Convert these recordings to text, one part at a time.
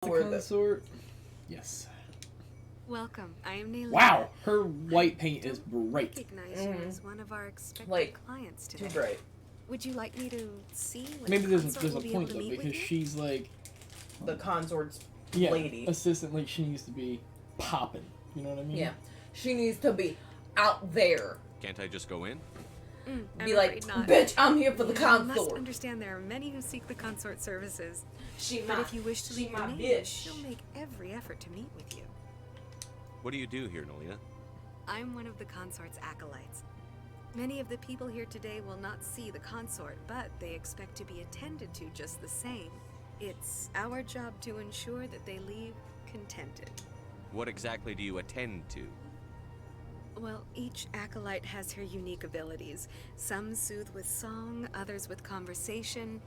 The Consort. Yes. Welcome. I am Neil. Wow, her white paint is bright. Recognize you as one of our expected clients today. Too bright. Would you like me to see when Maybe the there's a will be point able to though, meet because with you? she's like The Consort's lady. assistant, like she needs to be popping. You know what I mean? Yeah. She needs to be out there. Can't I just go in? Be like, bitch, I'm here for the You must Consort. understand there are many who seek the consort services. She But if you wish to leave your name, bitch. she'll make every effort to meet with you. What do you do here, Nolina? I'm one of the consort's acolytes. Many of the people here today will not see the consort, but they expect to be attended to just the same. It's our job to ensure that they leave contented. What exactly do you attend to? Well, each acolyte has her unique abilities. Some soothe with song, others with conversation.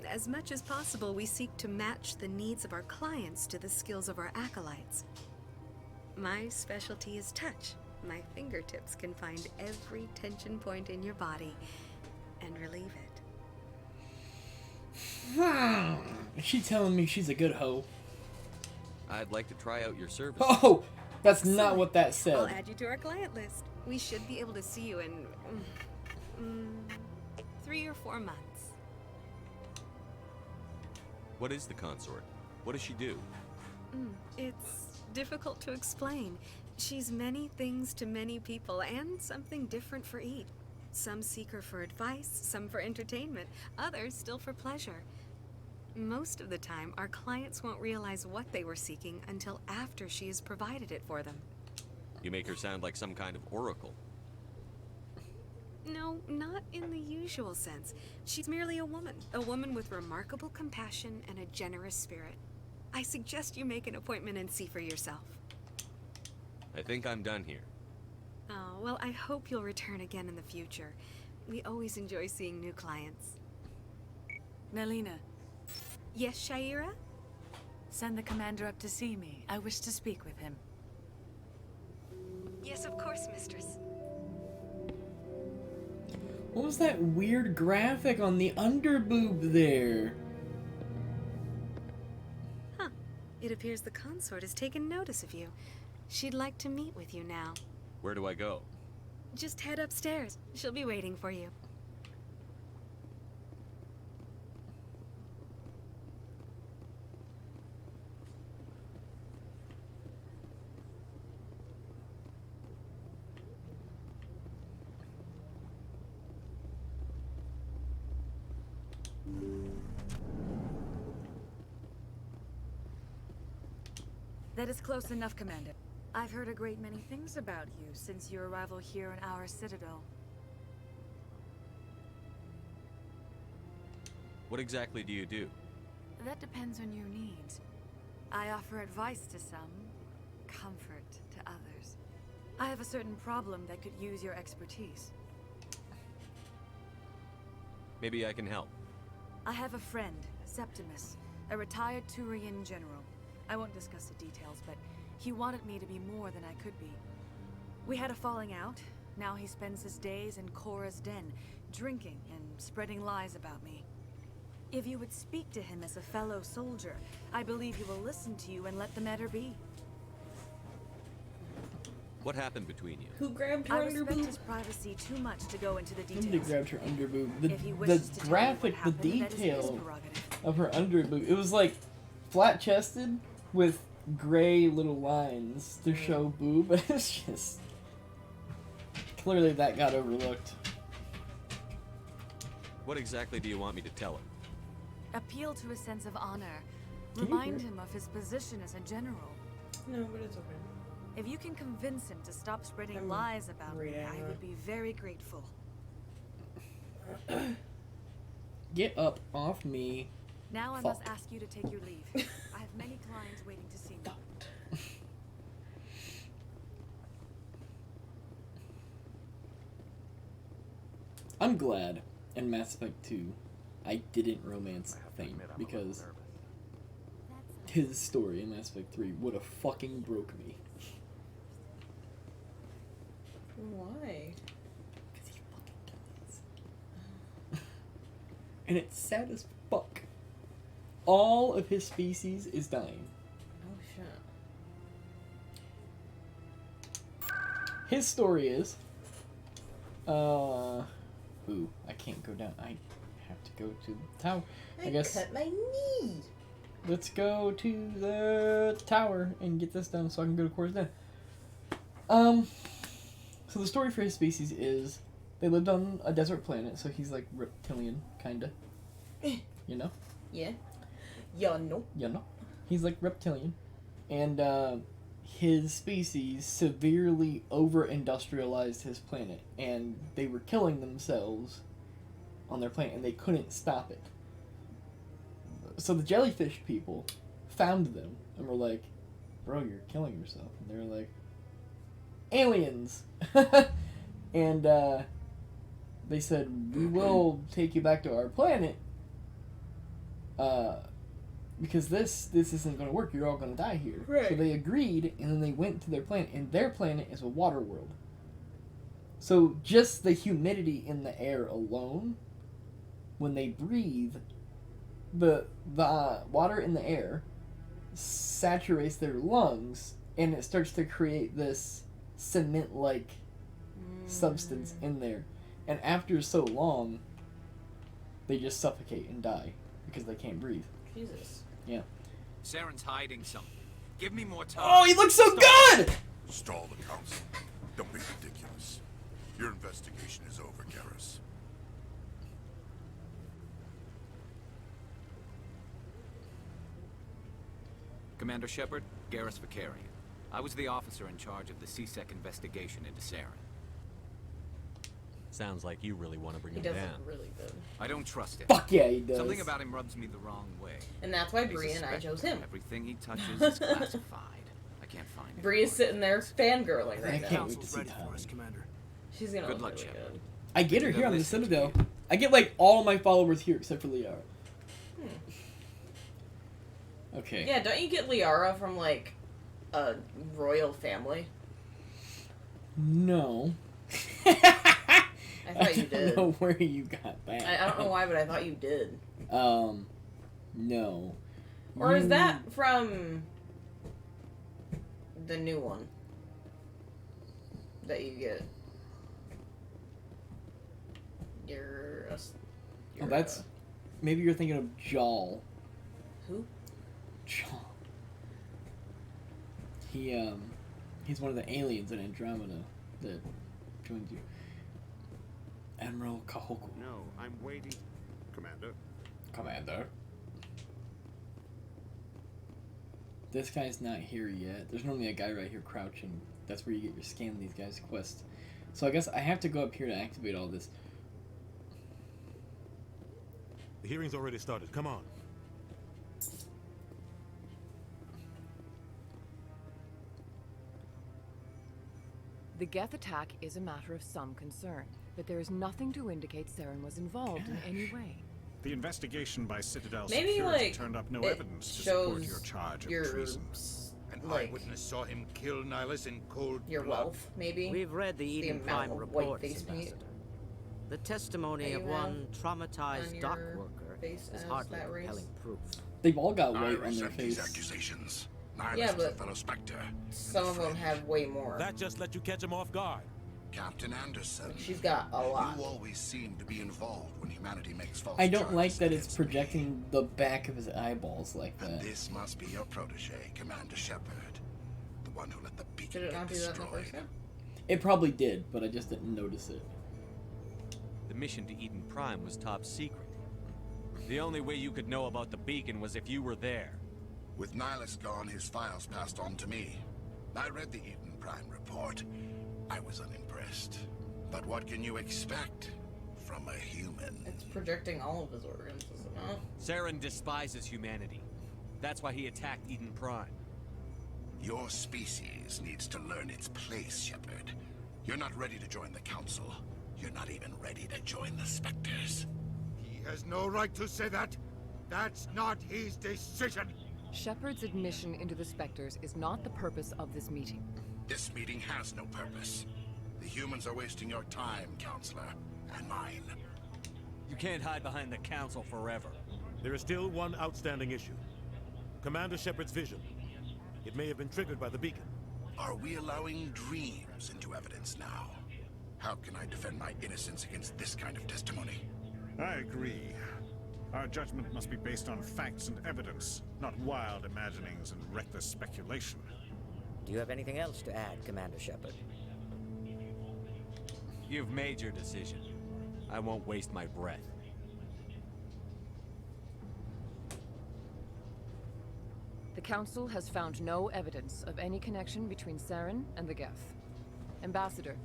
As much as possible, we seek to match the needs of our clients to the skills of our acolytes. My specialty is touch. My fingertips can find every tension point in your body and relieve it. Is she telling me she's a good hoe? I'd like to try out your service. Oh, that's not what that I'll said. add you to our client list. We should be able to see you in 3 or 4 months. What is the consort? What does she do? It's difficult to explain. She's many things to many people, and something different for each. Some seek her for advice, some for entertainment, others still for pleasure. Most of the time, our clients won't realize what they were seeking until after she has provided it for them. You make her sound like some kind of oracle. No, not in the usual sense. She's merely a woman with remarkable compassion and a generous spirit. I suggest you make an appointment and see for yourself. I think I'm done here. Oh, well, I hope you'll return again in the future. We always enjoy seeing new clients. Nelina, Yes, Shaira? send the commander up to see me. I wish to speak with him. Yes, of course, mistress. What was that weird graphic on the underboob there? Huh. It appears the consort has taken notice of you. She'd like to meet with you now. Where do I go? Just head upstairs. She'll be waiting for you. That is close enough, Commander. I've heard a great many things about you since your arrival here in our citadel. What exactly do you do? That depends on your needs. I offer advice to some, comfort to others. I have a certain problem that could use your expertise. Maybe I can help. I have a friend, Septimus, a retired Turian general. I won't discuss the details, but he wanted me to be more than I could be. We had a falling out. Now he spends his days in Korra's den, drinking and spreading lies about me. If you would speak to him as a fellow soldier, I believe he will listen to you and let the matter be. What happened between you? Who grabbed her I respect underboob? his privacy too much to go into the Somebody details. grabbed her underboob. If he The wishes to tell you graphic, what the happened, that is his detail prerogative. of her underboob. It was like flat-chested with gray little lines to show boob. It's just clearly that got overlooked. What exactly do you want me to tell him? Appeal to his sense of honor. Can you Remind hear? him of his position as a general. No, but it's okay. If you can convince him to stop spreading I'm lies about me, great at I it. would be very grateful. Get up off me. Now I Fuck. must ask you to take your leave. I have many clients waiting to see me. I'm glad in Mass Effect 2 I didn't romance Thane, because his story in Mass Effect 3 would have fucking broke me. Why? Because he fucking does. And it's sad as fuck. all of his species is dying. Oh shit. His story is, ooh, I can't go down. I have to go to the tower. I guess. Cut my knee. Let's go to the tower and get this done so I can go to quarters then. So the story for his species is they lived on a desert planet, so he's like reptilian, kinda. You know? Yeah. Yeah, no. You know? He's like reptilian. And his species severely over-industrialized his planet, and they were killing themselves on their planet, and they couldn't stop it. So the jellyfish people found them and were like, bro, you're killing yourself. And they were like, aliens! And they said, we will take you back to our planet because this isn't going to work. You're all going to die here. Right. So they agreed, and then they went to their planet, and their planet is a water world. So just the humidity in the air alone, when they breathe, the water in the air saturates their lungs, and it starts to create this cement-like substance in there. And after so long, they just suffocate and die because they can't breathe. Jesus. Yeah. Saren's hiding something. Give me more time. Oh, he looks so good! Stall the council. Don't be ridiculous. Your investigation is over, Garrus. Commander Shepard, Garrus Vicarian. I was the officer in charge of the CSEC investigation into Saren. Sounds like you really want to bring He him does down. look really good. I don't trust him. Fuck yeah, he does. Something about him rubs me the wrong way. And that's why He's Bree and I suspected. chose him. Everything he touches is classified. I can't find it. Bree is sitting there fangirling I right now. can't wait to see Tom. Commander. She's gonna Good look luck, really Shepard. good. I get her You here on the listen to Citadel. me. I get like all my followers here except for Liara. Okay. Yeah, don't you get Liara from like a royal family? No. I thought you don't did. know where you got that. I don't know why, but I thought you did. No. Or is You- that from the new one that you get? Oh, that's... Maybe you're thinking of Jal. who? Jal. He's one of the aliens in Andromeda that joins you. Admiral Kahoku. No, I'm waiting. Commander. Commander. This guy's not here yet. There's normally a guy right here crouching. That's where you get your scan these guys' quests. So I guess I have to go up here to activate all this. The hearing's already started. Come on. The Geth attack is a matter of some concern, but there is nothing to indicate Saren was involved in any way. The investigation by Citadel Maybe security like turned up no it evidence to support shows your charge of your treason. An like eyewitness saw him kill Nihilus in cold your blood. wealth, maybe. We've read the Eden amount Prime of reports, white face paint Ambassador. The testimony that of you one have traumatized on dock your worker face is as hardly that race. compelling proof. They've all got I white on their resent these face. accusations. Nihilus Yeah, is a but fellow Spectre. some of them have way more. That just let you catch him off guard. Captain Anderson. She's got a lot. You always seem to be involved when humanity makes false I don't like charges that it's against me. projecting the back of his eyeballs like And that. this must be your protege, Commander Shepard. The one who let the beacon Did it get not do that in the destroyed. first one? It probably did, but I just didn't notice it. The mission to Eden Prime was top secret. The only way you could know about the beacon was if you were there. With Nihilus gone, his files passed on to me. I read the Eden Prime report. I was unimpressed. But what can you expect from a human? It's projecting all of his organs, isn't it? Saren despises humanity. That's why he attacked Eden Prime. Your species needs to learn its place, Shepard. You're not ready to join the Council. You're not even ready to join the Spectres. He has no right to say that. That's not his decision. Shepard's admission into the Spectres is not the purpose of this meeting. This meeting has no purpose. The humans are wasting your time, Counselor, and mine. You can't hide behind the Council forever. There is still one outstanding issue. Commander Shepard's vision. It may have been triggered by the beacon. Are we allowing dreams into evidence now? How can I defend my innocence against this kind of testimony? I agree. Our judgment must be based on facts and evidence, not wild imaginings and reckless speculation. Do you have anything else to add, Commander Shepard? You've made your decision. I won't waste my breath. The Council has found no evidence of any connection between Saren and the Geth. Ambassador,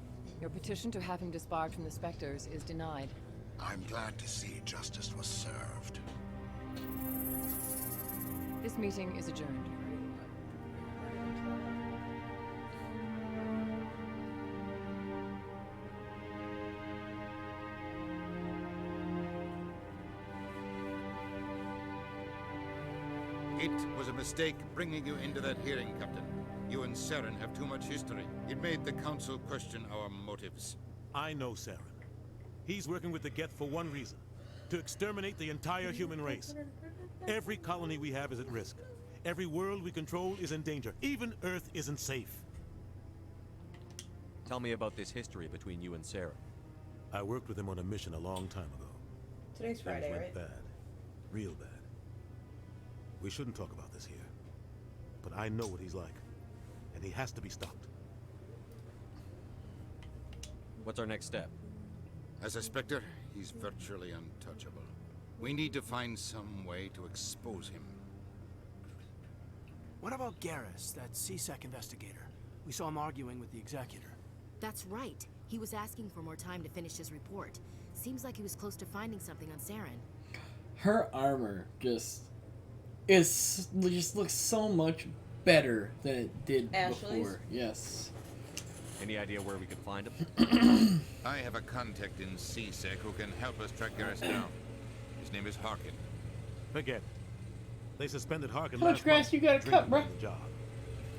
your petition to have him disbarred from the Spectres is denied. I'm glad to see justice was served. This meeting is adjourned. It was a mistake bringing you into that hearing, Captain. You and Saren have too much history. It made the Council question our motives. I know Saren. He's working with the Geth for one reason. To exterminate the entire human race. Every colony we have is at risk. Every world we control is in danger. Even Earth isn't safe. Tell me about this history between you and Sarah. I worked with him on a mission a long time ago. Today's Friday, Things right? went bad. Real bad. We shouldn't talk about this here. But I know what he's like. And he has to be stopped. What's our next step? As a Spectre, he's virtually untouchable. We need to find some way to expose him. What about Garrus, that C-Sec investigator? We saw him arguing with the Executor. That's right. He was asking for more time to finish his report. Seems like he was close to finding something on Saren. Her armor just looks so much better than it did Ashley's? before. Yes. Any idea where we could find him? I have a contact in C-Sec who can help us track Garrus down. His name is Harkin. Forget it. They suspended Harkin How much last grass month you gotta for cut, drinking bruh? on the job.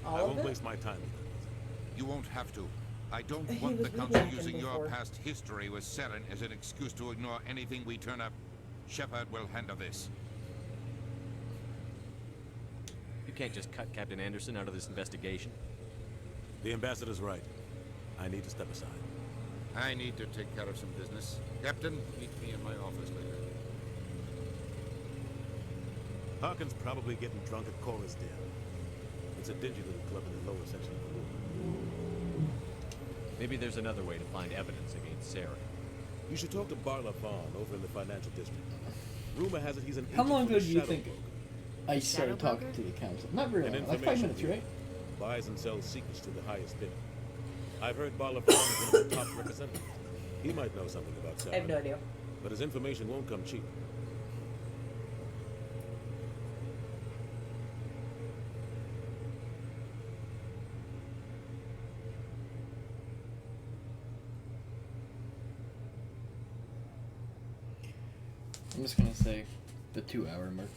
All I of won't it? waste my time with it. You won't have to. I don't He want was the Council reacting using your before. past history with Saren as an excuse to ignore anything we turn up. Shepard will handle this. You can't just cut Captain Anderson out of this investigation. The ambassador's right. I need to step aside. I need to take care of some business. Captain, meet me in my office later. Harkin's probably getting drunk at Cora's Den. It's a dingy little club in the lower section of the world. Maybe there's another way to find evidence against Sarah. You should talk to Barla Vaughn over in the financial district. Rumor has it he's an How agent long for ago the do you Shadow think Broker. I started Shadow talking Broker? to the council? Not very An long, like 5 information minutes, dealer. right? Buys and sells secrets to the highest bidder. I've heard Barla Vaughn is one of the top representatives. He might know something about Sarah. I have no idea. But his information won't come cheap. I'm just gonna say the 2-hour mark.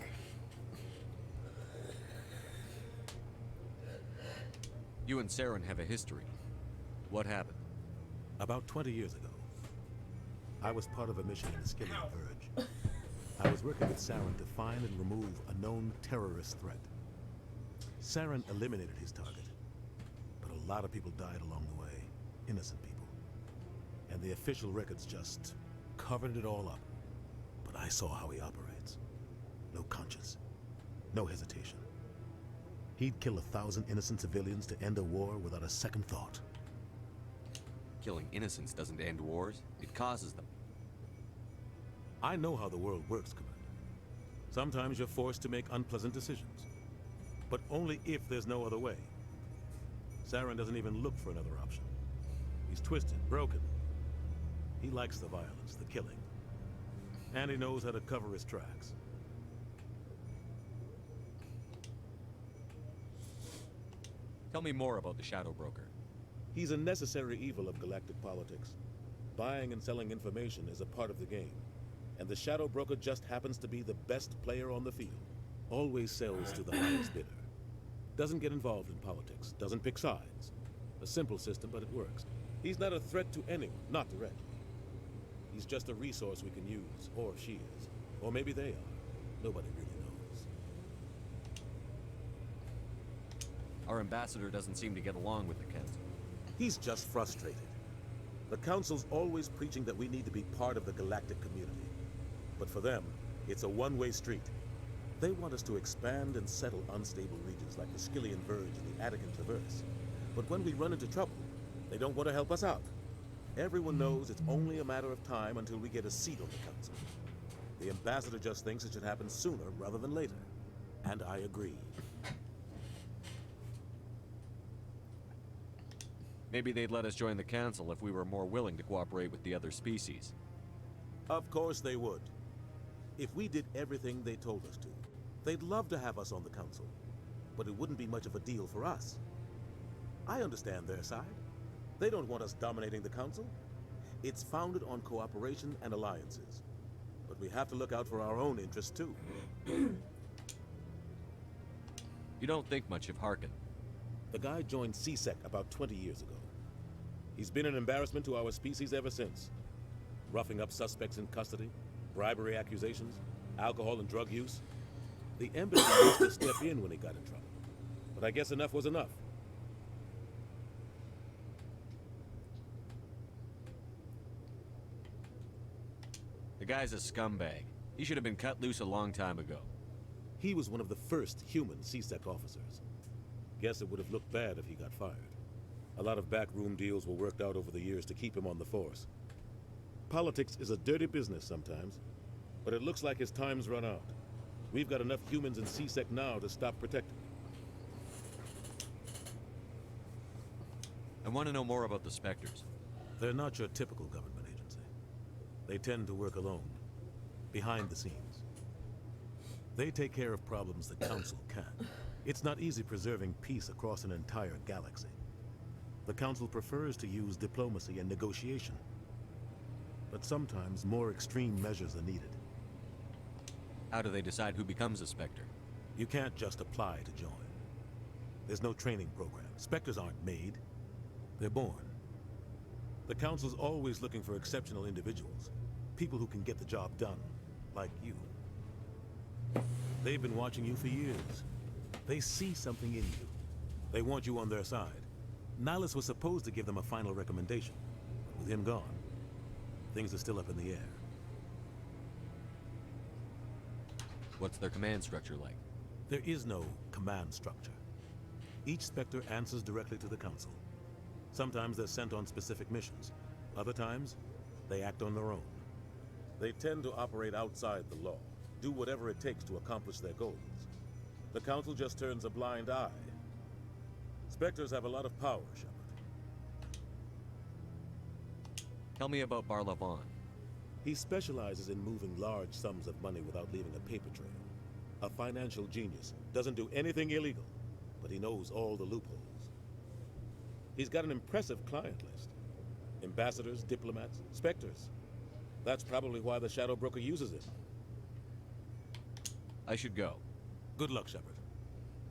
You and Saren have a history. What happened? About 20 years ago, I was part of a mission in the Skilling Purge. I was working with Saren to find and remove a known terrorist threat. Saren eliminated his target, but a lot of people died along the way, innocent people. And the official records just covered it all up. But I saw how he operates. No conscience, no hesitation. He'd kill 1,000 innocent civilians to end a war without a second thought. Killing innocents doesn't end wars, it causes them. I know how the world works, Commander. Sometimes you're forced to make unpleasant decisions. But only if there's no other way. Saren doesn't even look for another option. He's twisted, broken. He likes the violence, the killing. And he knows how to cover his tracks. Tell me more about the Shadow Broker. He's a necessary evil of galactic politics. Buying and selling information is a part of the game. And the Shadow Broker just happens to be the best player on the field. Always sells to the highest bidder. Doesn't get involved in politics. Doesn't pick sides. A simple system, but it works. He's not a threat to anyone, not directly. He's just a resource we can use, or she is. Or maybe they are. Nobody really knows. Our ambassador doesn't seem to get along with the council. He's just frustrated. The Council's always preaching that we need to be part of the galactic community. But for them, it's a one-way street. They want us to expand and settle unstable regions like the Skillian Verge and the Attican Traverse. But when we run into trouble, they don't want to help us out. Everyone knows it's only a matter of time until we get a seat on the Council. The ambassador just thinks it should happen sooner rather than later. And I agree. Maybe they'd let us join the council if we were more willing to cooperate with the other species. Of course they would. If we did everything they told us to, they'd love to have us on the Council. But it wouldn't be much of a deal for us. I understand their side. They don't want us dominating the Council. It's founded on cooperation and alliances. But we have to look out for our own interests, too. You don't think much of Harkin. The guy joined CSEC about 20 years ago. He's been an embarrassment to our species ever since. Roughing up suspects in custody, bribery accusations, alcohol and drug use. The embassy used to step in when he got in trouble. But I guess enough was enough. The guy's a scumbag. He should have been cut loose a long time ago. He was one of the first human CSEC officers. Guess it would have looked bad if he got fired. A lot of backroom deals were worked out over the years to keep him on the force. Politics is a dirty business sometimes, but it looks like his time's run out. We've got enough humans in CSEC now to stop protecting. I want to know more about the Spectres. They're not your typical government agency. They tend to work alone, behind the scenes. They take care of problems the Council can't. It's not easy preserving peace across an entire galaxy. The Council prefers to use diplomacy and negotiation. But sometimes more extreme measures are needed. How do they decide who becomes a Spectre? You can't just apply to join. There's no training program. Spectres aren't made. They're born. The Council's always looking for exceptional individuals. People who can get the job done, like you. They've been watching you for years. They see something in you. They want you on their side. Nihilus was supposed to give them a final recommendation. But with him gone, things are still up in the air. What's their command structure like? There is no command structure. Each Spectre answers directly to the Council. Sometimes they're sent on specific missions. Other times, they act on their own. They tend to operate outside the law, do whatever it takes to accomplish their goals. The Council just turns a blind eye. Spectres have a lot of power, Shepard. Tell me about Barlavon. He specializes in moving large sums of money without leaving a paper trail. A financial genius. Doesn't do anything illegal, but he knows all the loopholes. He's got an impressive client list. Ambassadors, diplomats, Spectres. That's probably why the Shadow Broker uses it. I should go. Good luck, Shepard.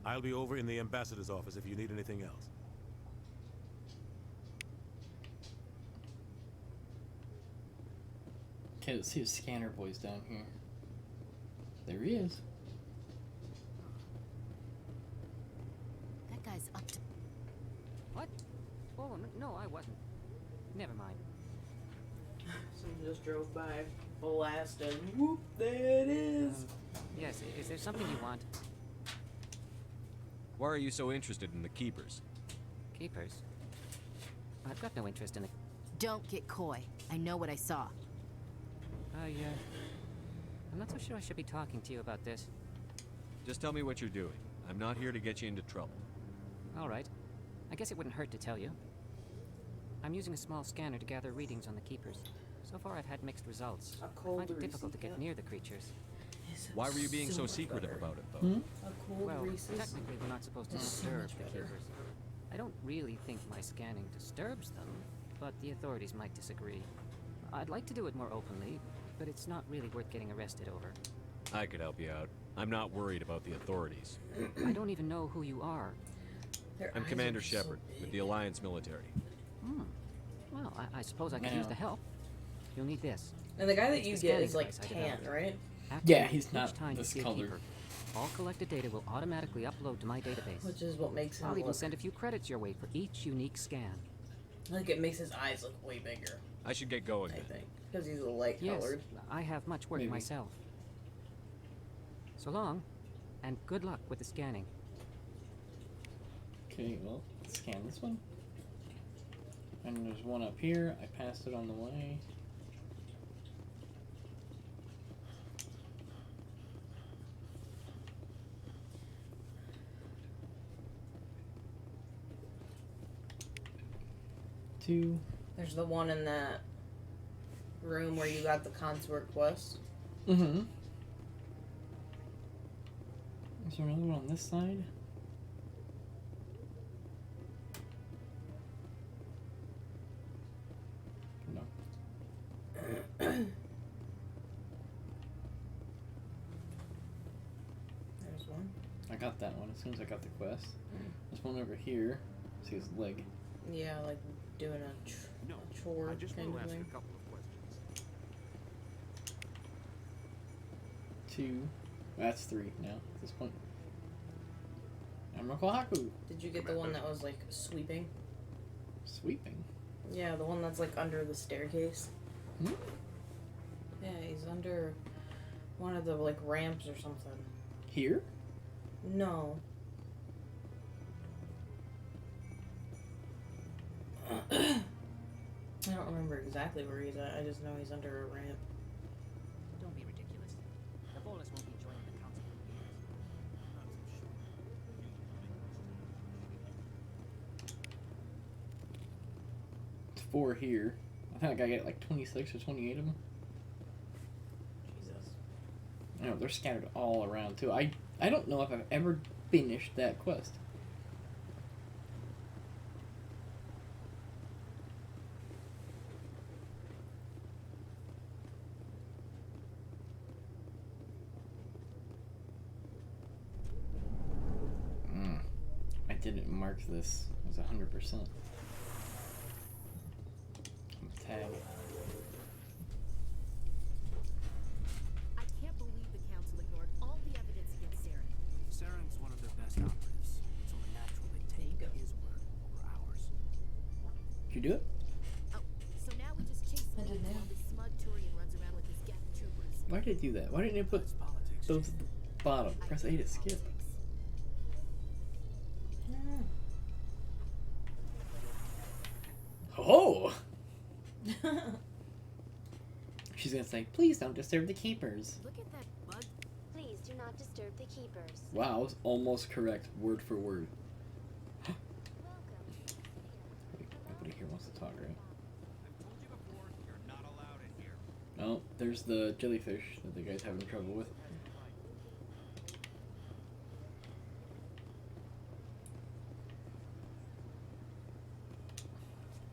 I'll be over in the ambassador's office if you need anything else. Okay, let's see if Scanner Boy's down here. There he is. That guy's up to... What? Oh, no, I wasn't. Never mind. Someone just drove by, blasted. Whoop, there it is. Yes, is there something you want? Why are you so interested in the Keepers? Keepers? I've got no interest in the... Don't get coy. I know what I saw. I'm not so sure I should be talking to you about this. Just tell me what you're doing. I'm not here to get you into trouble. All right. I guess it wouldn't hurt to tell you. I'm using a small scanner to gather readings on the Keepers. So far, I've had mixed results. I find it difficult to get near the creatures. Why were you being so secretive about it, though? Well, technically, we're not supposed to disturb the Keepers. I don't really think my scanning disturbs them, but the authorities might disagree. I'd like to do it more openly, but it's not really worth getting arrested over. I could help you out. I'm not worried about the authorities. I don't even know who you are. I'm Commander Shepard, with the Alliance military. Well, I suppose I could use the help. You'll need this. And the guy that you It's get scanning is like device I 10, developed. right? Yeah, he's not each time you this see a color. keeper, all collected data will automatically upload to my database. Which is what makes him I'll even look... send a few credits your way for each unique scan. Like, it makes his eyes look way bigger, I should get going. I think. Because he's a light Yes, colored. I have much work Maybe. myself. So long, and good luck with the scanning. Okay, well, let's scan this one. And there's one up here. I passed it on the way. Two. There's the one in that room where you got the Consort quest. Mm-hmm. Is there another one on this side? No. There's one. I got that one as soon as I got the quest. There's one over here. See his leg. Yeah, like doing a, a chore kind of thing. couple of questions. Two. That's three now at this point. Emerald Haku. Did you get the one that was like sweeping? Sweeping. Yeah, the one that's like under the staircase. Hmm? Yeah, he's under one of the like ramps or something. Here? No. I don't remember exactly where he's at. I just know he's under a ramp. Don't be ridiculous. The Bolus won't be joining the council for years. It's four here. I think I got like 26 or 28 of them. Jesus. I know, they're scattered all around too. I don't know if I've ever finished that quest. I didn't mark this as 100%. Tag. I can't believe the council ignored all the evidence against Saren. Saren's one of their best operatives. It's only natural they take his word over ours. Did you do it? Oh, so now we just chase I did him now. while this smug Turian runs around with his Geth troopers. Why did it do that? Why didn't it put It's politics. those at the bottom? Press A to skip. Oh! She's gonna say, please don't disturb the keepers. Look at that bug. Please do not disturb the keepers. Wow, I was almost correct, word for word. Nobody here wants to talk, right? I've told you before, you're not allowed in here. Oh, there's the jellyfish that the guy's having trouble with.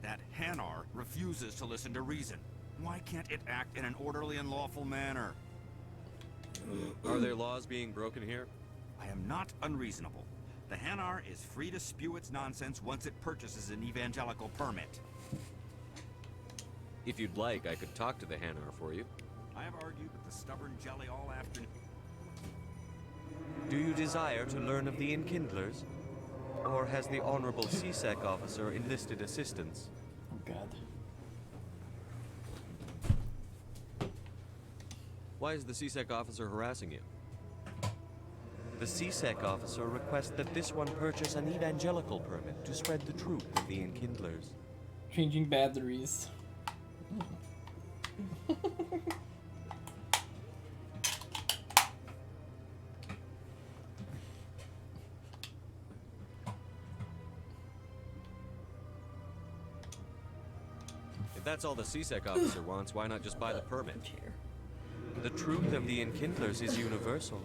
That Hanar refuses to listen to reason. Why can't it act in an orderly and lawful manner? Are there laws being broken here? I am not unreasonable. The Hanar is free to spew its nonsense once it purchases an evangelical permit. If you'd like, I could talk to the Hanar for you. I have argued with the stubborn jelly all afternoon. Do you desire to learn of the Enkindlers? Or has the Honorable CSEC officer enlisted assistance? Oh god. Why is the CSEC officer harassing you? The CSEC officer requests that this one purchase an evangelical permit to spread the truth of the Enkindlers. Changing batteries. If that's all the CSEC officer wants, why not just buy the permit? The truth of the Enkindlers is universal.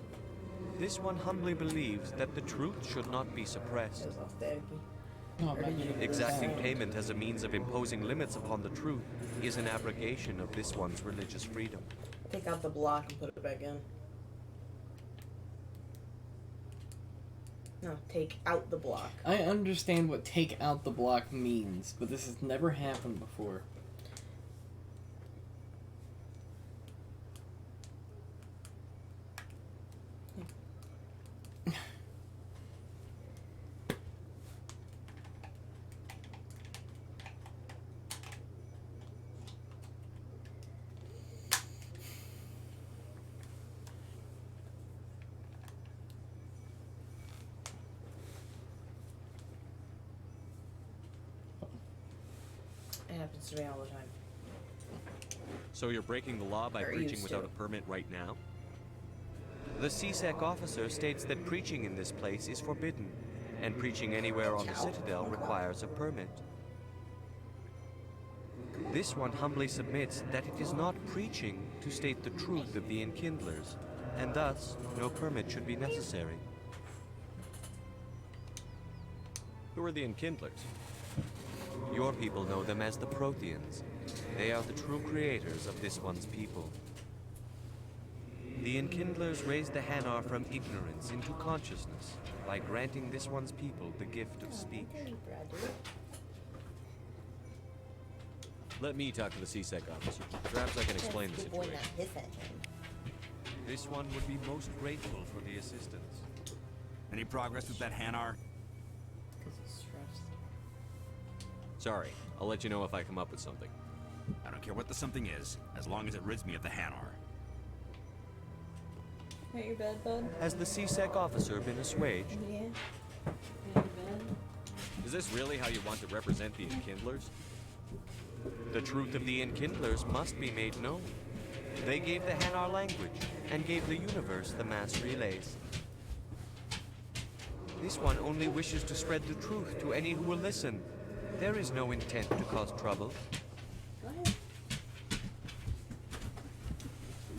This one humbly believes that the truth should not be suppressed. Exacting payment as a means of imposing limits upon the truth is an abrogation of this one's religious freedom. Take out the block and put it back in. No, take out the block. I understand what take out the block means, but this has never happened before. happens to me all the time. So you're breaking the law by Or preaching used without to. a permit right now? The CSEC officer states that preaching in this place is forbidden, and preaching anywhere on the Citadel requires a permit. This one humbly submits that it is not preaching to state the truth of the Enkindlers, and thus no permit should be necessary. Who are the Enkindlers? Your people know them as the Protheans. They are the true creators of this one's people. The Enkindlers raised the Hanar from ignorance into consciousness by granting this one's people the gift of speech. Let me talk to the CSEC officer. Perhaps I can explain the situation. This one would be most grateful for the assistance. Any progress with that Hanar? Sorry, I'll let you know if I come up with something. I don't care what the something is, as long as it rids me of the Hanar. Ain't your bed, bud? Has the CSEC officer been assuaged? Yeah. Ain't your bed? Is this really how you want to represent the Enkindlers? The truth of the Enkindlers must be made known. They gave the Hanar language, and gave the universe the mass relays. This one only wishes to spread the truth to any who will listen. There is no intent to cause trouble. Go ahead.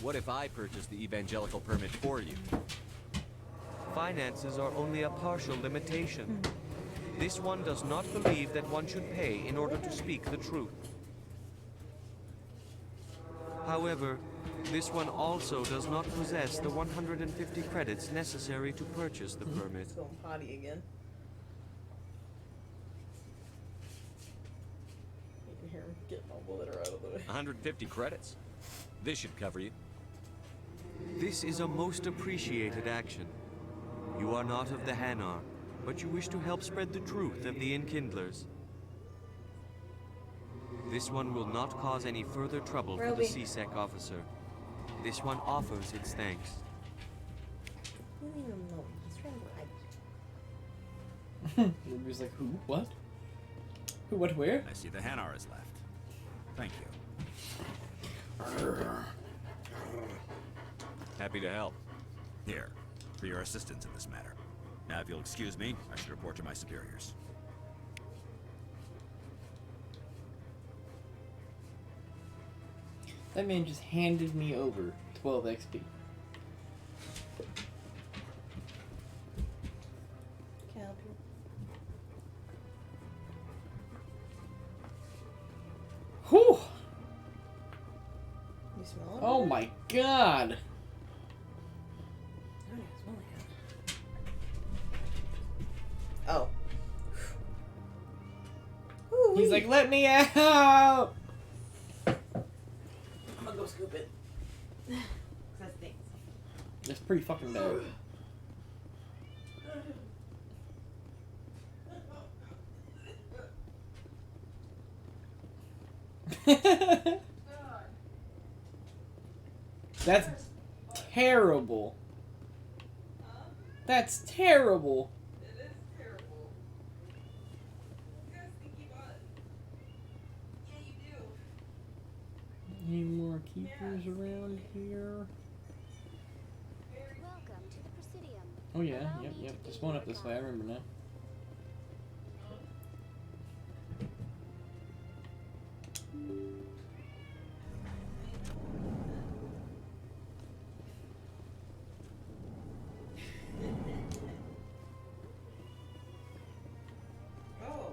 What if I purchase the evangelical permit for you? Finances are only a partial limitation. This one does not believe that one should pay in order to speak the truth. However, this one also does not possess the 150 credits necessary to purchase the permit. It's going potty again. You can hear him getting all the litter out of the way. 150 credits. This should cover you. This is a most appreciated action. You are not of the Hanar, but you wish to help spread the truth of the Enkindlers. This one will not cause any further trouble for the CSEC officer. This one offers its thanks. You don't even know. He's trying to hide. Ruby's like, who? What? Who? What? Where? I see the Hanar is left. Thank you. Happy to help. Here, for your assistance in this matter. Now, if you'll excuse me, I should report to my superiors. That man just handed me over 12 XP. Can I help you? Whew! You smell it? Oh my god! I don't even smell like it. Oh. He's like, let me out! I'm gonna go scoop it. That stinks. That's pretty fucking bad. That's terrible. That's terrible. Any more keepers around here? Welcome to the Presidium. Oh yeah, yep. Just going up this way, I remember now. Oh.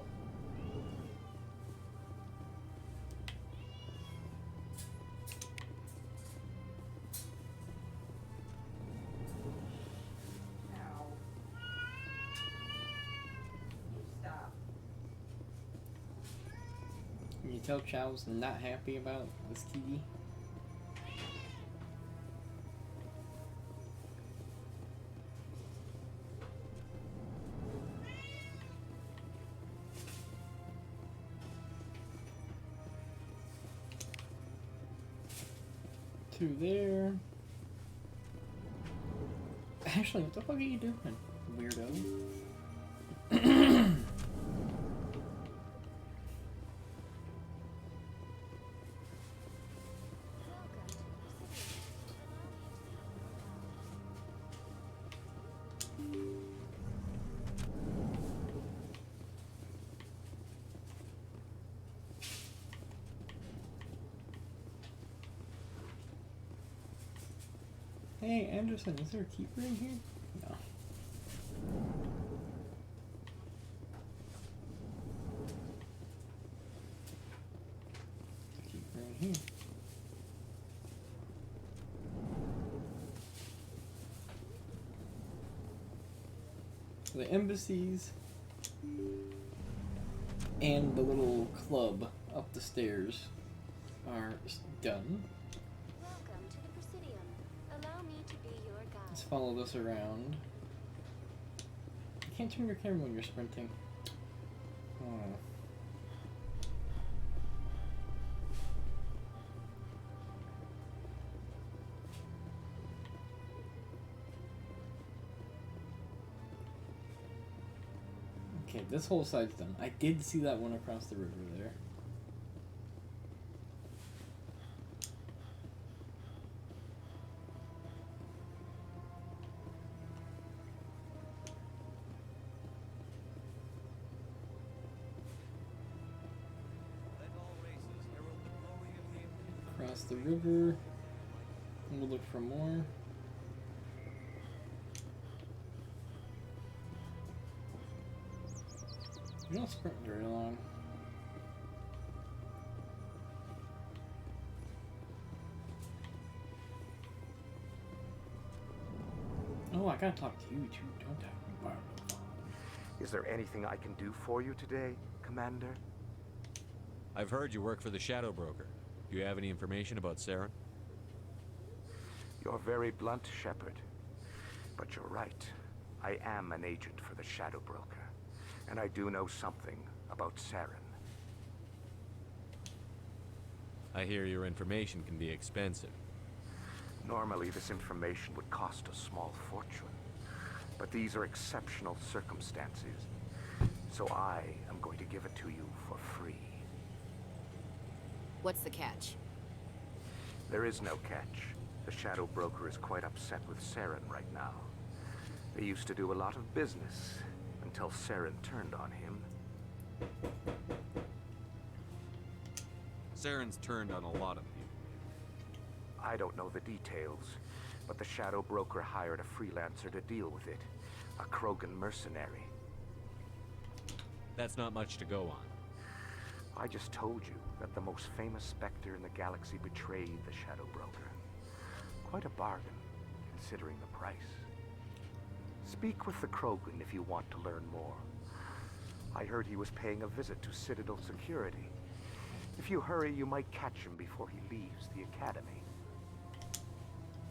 Can you tell Chow's not happy about this key? Two there. Actually, what the fuck are you doing, weirdo? Hey, Anderson, is there a keeper in here? No. Keeper in here. The embassies and the little club up the stairs are done. Welcome to the Presidium. Allow me to be your guide. Let's follow this around. You can't turn your camera when you're sprinting. Oh. Okay, this whole side's done. I did see that one across the river there. Across the river. And we'll look for more. You don't sprint very long. Oh, I gotta talk to you too. Don't talk about it. Is there anything I can do for you today, Commander? I've heard you work for the Shadow Broker. Do you have any information about Saren? You're very blunt, Shepard. But you're right. I am an agent for the Shadow Broker. And I do know something about Saren. I hear your information can be expensive. Normally, this information would cost a small fortune. But these are exceptional circumstances. So I am going to give it to you for free. What's the catch? There is no catch. The Shadow Broker is quite upset with Saren right now. They used to do a lot of business until Saren turned on him. Saren's turned on a lot of you. I don't know the details, but the Shadow Broker hired a freelancer to deal with it. A Krogan mercenary. That's not much to go on. I just told you that the most famous Spectre in the galaxy betrayed the Shadow Broker. Quite a bargain, considering the price. Speak with the Krogan if you want to learn more. I heard he was paying a visit to Citadel security. If you hurry, you might catch him before he leaves the Academy.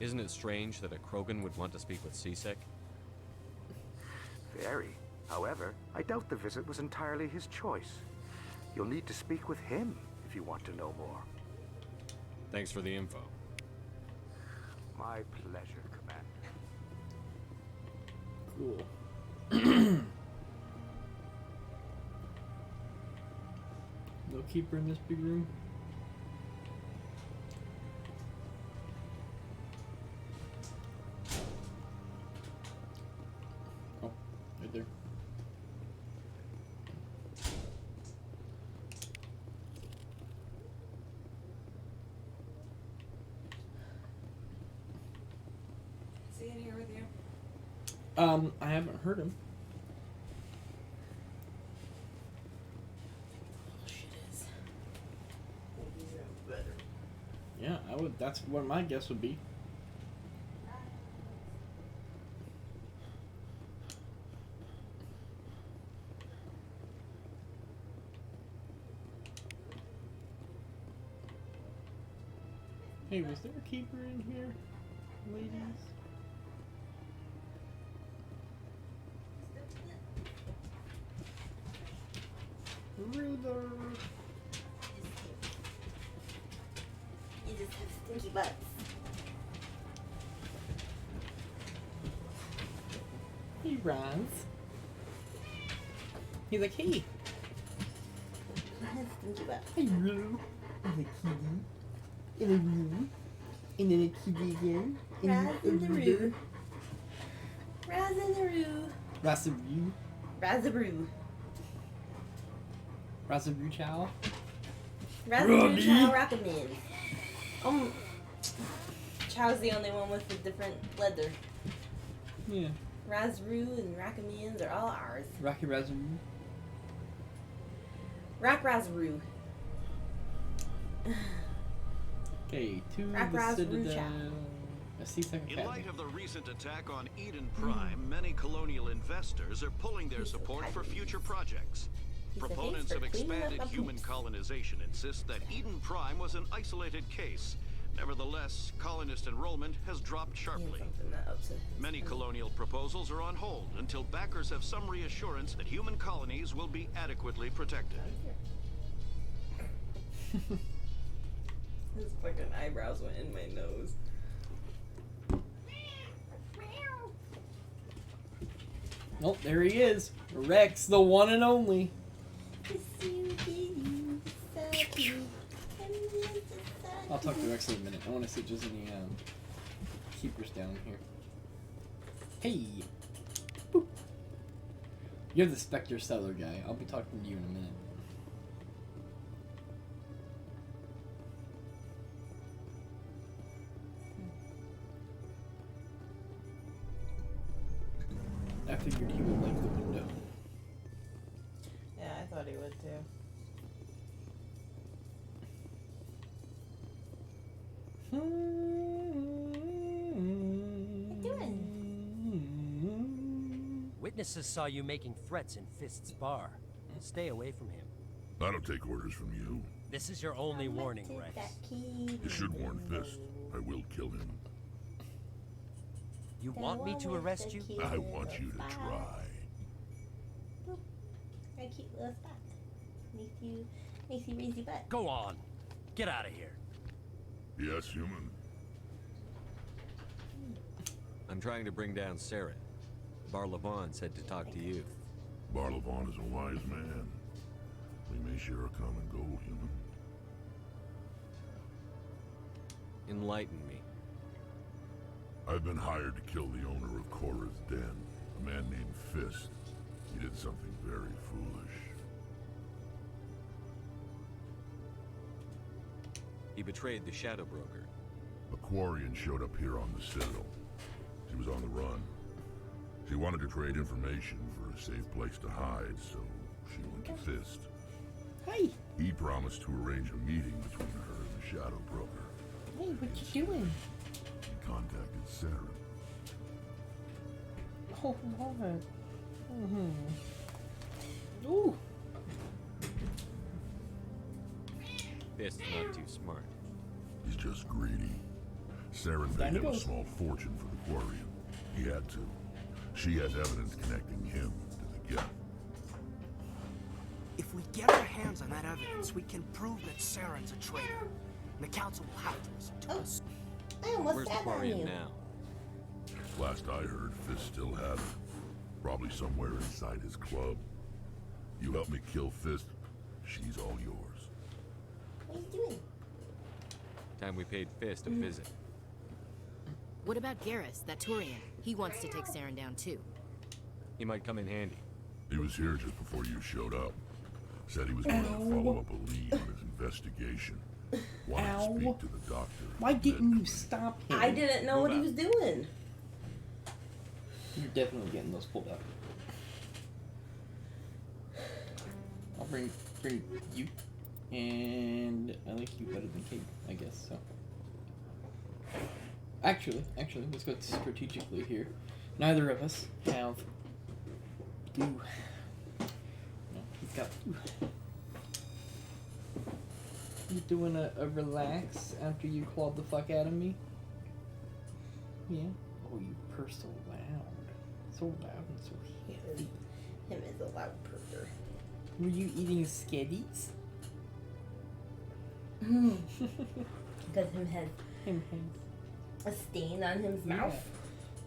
Isn't it strange that a Krogan would want to speak with C-Sec? Very. However, I doubt the visit was entirely his choice. You'll need to speak with him if you want to know more. Thanks for the info. My pleasure, Commander. Cool. No keeper in this big room? Oh, right there. Is he in here with you? I haven't heard him. Yeah, I would. That's what my guess would be. Hey, was there a keeper in here, ladies? Ruler. You just have stinky butts. He runs. He's like, hey. I have stinky butts. Hey, Roo. And a kitty. And a Roo. And then a kitty again. Raz and the Roo. Raz and the Roo. Razaroo. Razaroo. Razaroo chow. Razaroo chow recommend. Chow's the only one with the different leather. Yeah. Razru and Rakamins are all ours. Rocky Razor. Razru. Okay, to Rak the Raz Citadel. Rucha. A C-second In Academy. light of the recent attack on Eden Prime, many colonial investors are pulling their support for future projects. Proponents of expanded human colonization insist that Eden Prime was an isolated case. Nevertheless, colonist enrollment has dropped sharply. Many colonial proposals are on hold until backers have some reassurance that human colonies will be adequately protected. His fucking eyebrows went in my nose. Oh, there he is. Rex, the one and only. I'll talk to Rex in a minute. I want to see if there's any keepers down here. Hey! Boop. You're the Spectre Seller guy. I'll be talking to you in a minute. I figured he would like the window. Yeah, I thought he would too. What you doing? Witnesses saw you making threats in Fist's bar. Stay away from him. I don't take orders from you. This is your only warning, Rex. You should warn Fist. I will kill him. You want me to arrest you? I want you to try. A cute little spot. Makes you raise your butt. Go on. Get out of here. Yes, human. I'm trying to bring down Saren. Barlavon said to talk to you. Barlavon is a wise man. We may share a common goal, human. Enlighten me. I've been hired to kill the owner of Korra's Den, a man named Fist. He did something very foolish. He betrayed the Shadow Broker. A Quarian showed up here on the Citadel. She was on the run. She wanted to trade information for a safe place to hide, so she went to Fist. Hey! He promised to arrange a meeting between her and the Shadow Broker. Hey, what you doing? He contacted Saren. Oh, what? Mm-hmm. Ooh! Fist's not too smart. He's just greedy. Saren paid him a small fortune for the Quarian. He had to. She has evidence connecting him to the Geth. If we get our hands on that evidence, we can prove that Saren's a traitor. And the council will have to listen to us. Where's the Quarian now? Last I heard, Fist still had him. Probably somewhere inside his club. You help me kill Fist, she's all yours. What are you doing? Time we paid Fist a visit. What about Garrus, that Turian? He wants to take Saren down too. He might come in handy. He was here just before you showed up. Said he was going to follow up a lead on his investigation. Wanted to speak to the doctor. Why didn't you stop him? I didn't know what he was doing. You're definitely getting those pulled out. I'll bring you. And I like you better than Kate, I guess, so. Actually, let's go strategically here. Neither of us have goo. No, he's got goo. You doing a relax after you clawed the fuck out of me? Yeah? Oh, you purr so loud. So loud and so heavy. Him is a loud purser. Were you eating skitties? Because him has a stain on his mouth.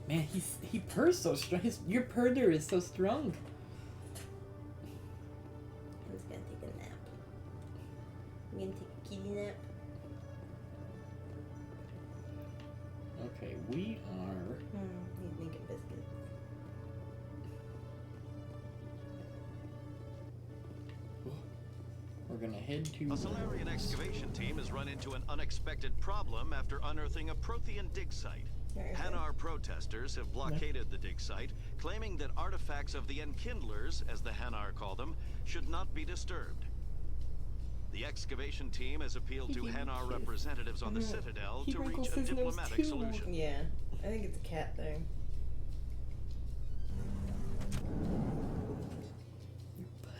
Man, he purrs so strong. Your purr there is so strong. I'm just gonna take a nap. I'm gonna take a kitty nap. Okay, we are. He's making biscuits. We're we're gonna head to... A Solarian excavation team has run into an unexpected problem after unearthing a Prothean dig site. Hanar protesters have blockaded the dig site, claiming that artifacts of the Enkindlers, as the Hanar call them, should not be disturbed. The excavation team has appealed to Hanar representatives on the Citadel to reach a diplomatic solution. Yeah, I think it's a cat thing.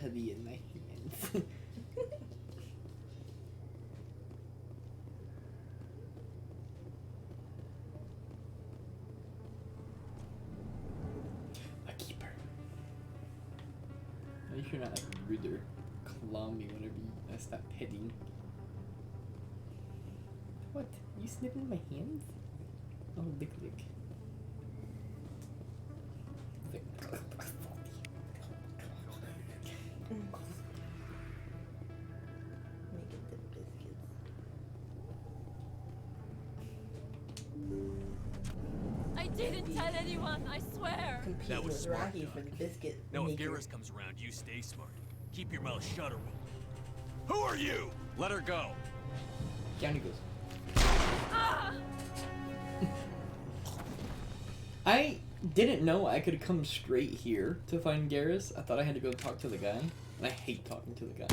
Putty in my hands. A keeper. Make sure not like rude or claw me whenever I stop petting. What? You sniffing my hands? Oh, lick lick. I didn't tell anyone, I swear. That was Rocky for the biscuit. Now, if maker. Garrus comes around, you stay smart. Keep your mouth shut, or we'll... Who are you? Let her go. Down he goes. Ah! I didn't know I could come straight here to find Garrus. I thought I had to go talk to the guy. And I hate talking to the guy.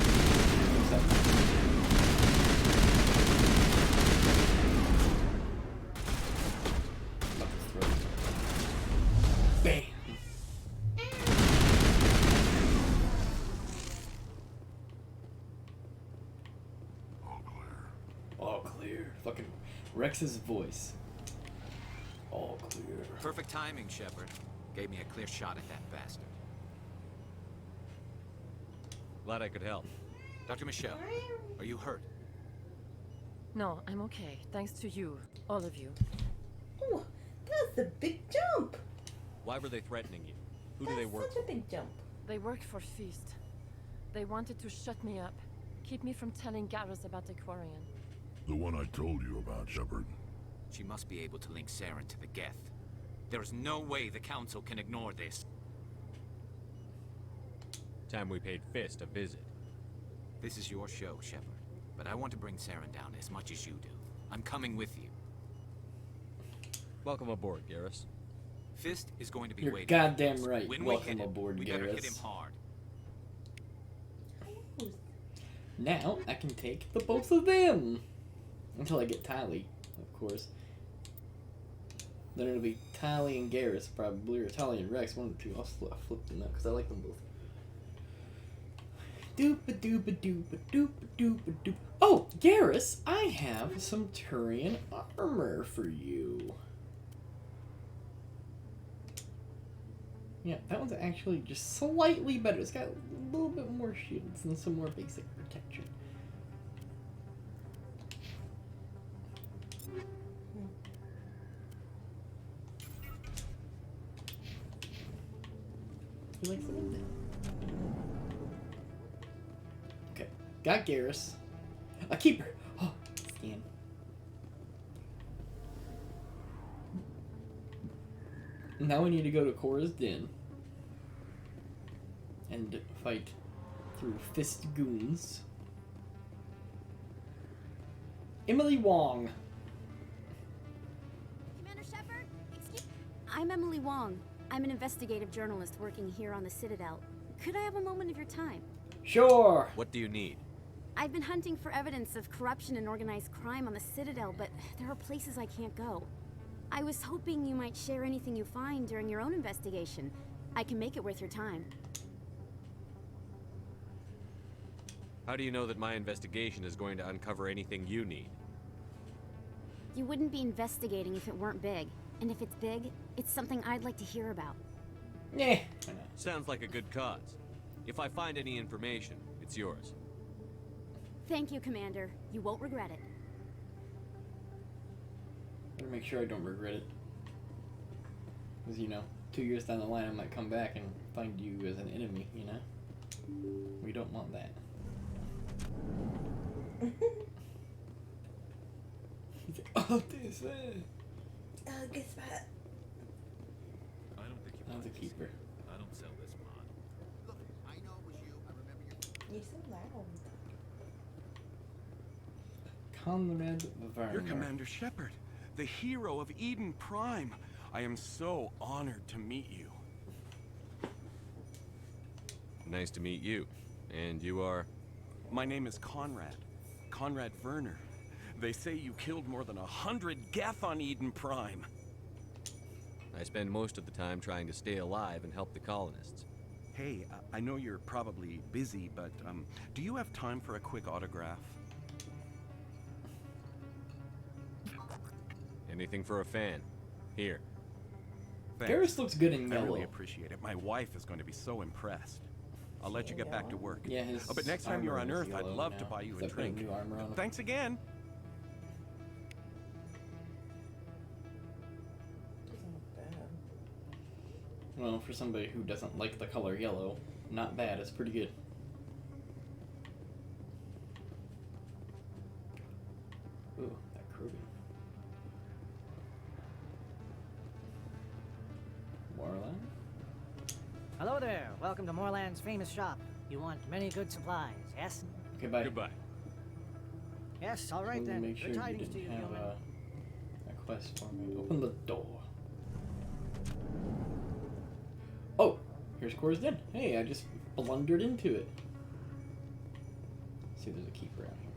Bam! All clear. Fucking Rex's voice. All clear. Perfect timing, Shepard. Gave me a clear shot at that bastard. Glad I could help. Dr. Michelle, are you hurt? No, I'm okay. Thanks to you. All of you. Oh, that's a big jump. Why were they threatening you? Who do they work Such a big jump. They worked for Feast. They wanted to shut me up. Keep me from telling Garrus about the Quarian. The one I told you about, Shepard. She must be able to link Saren to the Geth. There is no way the Council can ignore this. Time we paid Fist a visit. This is your show, Shepard. But I want to bring Saren down as much as you do. I'm coming with you. Welcome aboard, Garrus. Fist is going to be You're waiting. goddamn right. When Welcome we hit him, aboard, we better hit Garrus. him hard. Now I can take the both of them. Until I get Tally, of course. Then it'll be Tally and Garrus probably, or Tally and Rex, one of the two. I'll flip them up because I like them both. Doopa doopa doopa doopa doopa doop. Oh, Garrus, I have some Turian armor for you. Yeah, that one's actually just slightly better. It's got a little bit more shields and some more basic protection. He likes the window. Okay, got Garrus. A keeper. Oh, scan. Now we need to go to Korra's Den and fight through Fist Goons. Emily Wong. Commander Shepard, excuse... I'm Emily Wong. I'm an investigative journalist working here on the Citadel. Could I have a moment of your time? Sure. What do you need? I've been hunting for evidence of corruption and organized crime on the Citadel, but there are places I can't go. I was hoping you might share anything you find during your own investigation. I can make it worth your time. How do you know that my investigation is going to uncover anything you need? You wouldn't be investigating if it weren't big. And if it's big, it's something I'd like to hear about. Yeah. Sounds like a good cause. If I find any information, it's yours. Thank you, Commander. You won't regret it. Better make sure I don't regret it. Because, you know, 2 years down the line I might come back and find you as an enemy, you know? We don't want that. He's like, oh, this guess what? I don't think you That's a keeper. I don't sell this mod. Look, I know it was you. I remember your... You're so loud. Conrad Werner. You're Commander Shepard, the hero of Eden Prime. I am so honored to meet you. Nice to meet you. And you are? My name is Conrad. Conrad Werner. They say you killed more than 100 Geth on Eden Prime. I spend most of the time trying to stay alive and help the colonists. Hey, I know you're probably busy, but do you have time for a quick autograph? Anything for a fan. Here. Thanks. Garrus looks good in I yellow. really appreciate it. My wife is going to be so impressed. I'll let you get back to work. Yeah, his but next time you're on armor is Earth, I'd yellow love to now. buy you a Except putting drink. new armor on him. Thanks again. Well, for somebody who doesn't like the color yellow, not bad. It's pretty good. Ooh, that Krogan. Moorland? Hello there. Welcome to Moorland's famous shop. You want many good supplies, yes? Okay, bye. Goodbye. Yes, all right Wanted to then. make sure Good you tidings to you, didn't have human. a quest for me. Open the door. Oh, here's Cora's Den. Hey, I just blundered into it. Let's see if there's a keeper out here.